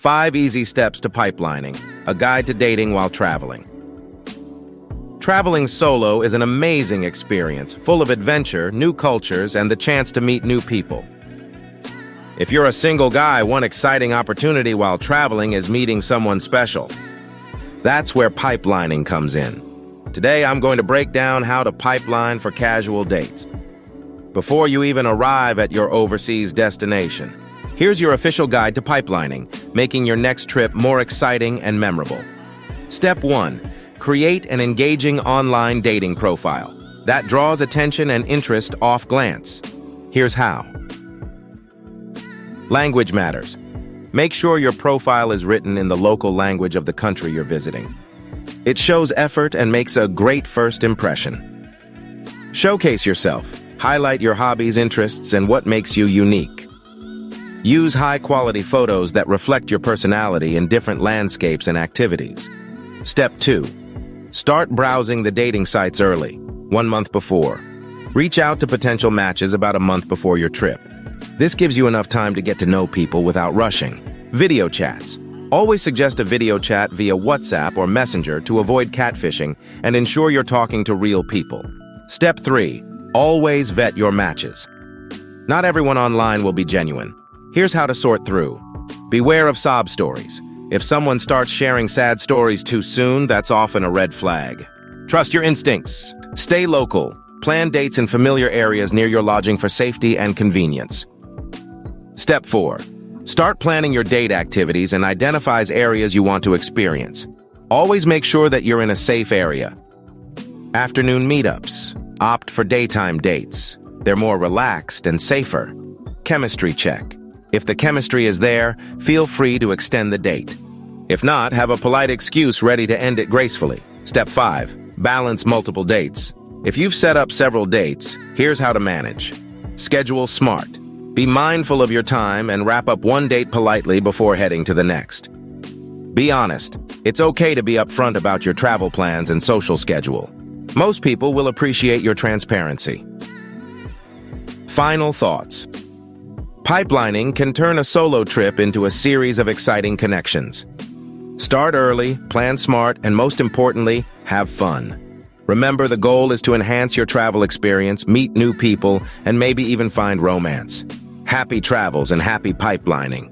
5 Easy Steps to Pipelining, a guide to dating while traveling. Traveling solo is an amazing experience, full of adventure, new cultures, and the chance to meet new people. If you're a single guy, one exciting opportunity while traveling is meeting someone special. That's where pipelining comes in. Today, I'm going to break down how to pipeline for casual dates. Before you even arrive at your overseas destination, here's your official guide to pipelining, making your next trip more exciting and memorable. Step 1. Create an engaging online dating profile that draws attention and interest off glance. Here's how. Language matters. Make sure your profile is written in the local language of the country you're visiting. It shows effort and makes a great first impression. Showcase yourself. Highlight your hobbies, interests, and what makes you unique. Use high-quality photos that reflect your personality in different landscapes and activities. Step 2. Start browsing the dating sites early, 1 month before. Reach out to potential matches about a month before your trip. This gives you enough time to get to know people without rushing. Video chats. Always suggest a video chat via WhatsApp or Messenger to avoid catfishing and ensure you're talking to real people. Step 3. Always vet your matches. Not everyone online will be genuine. Here's how to sort through. Beware of sob stories. If someone starts sharing sad stories too soon, that's often a red flag. Trust your instincts. Stay local. Plan dates in familiar areas near your lodging for safety and convenience. Step 4. Start planning your date activities and identify areas you want to experience. Always make sure that you're in a safe area. Afternoon meetups. Opt for daytime dates. They're more relaxed and safer. Chemistry check. If the chemistry is there, feel free to extend the date. If not, have a polite excuse ready to end it gracefully. Step 5. Balance multiple dates. If you've set up several dates, here's how to manage. Schedule smart. Be mindful of your time and wrap up one date politely before heading to the next. Be honest. It's okay to be upfront about your travel plans and social schedule. Most people will appreciate your transparency. Final thoughts. Pipelining can turn a solo trip into a series of exciting connections. Start early, plan smart, and most importantly, have fun. Remember, the goal is to enhance your travel experience, meet new people, and maybe even find romance. Happy travels and happy pipelining.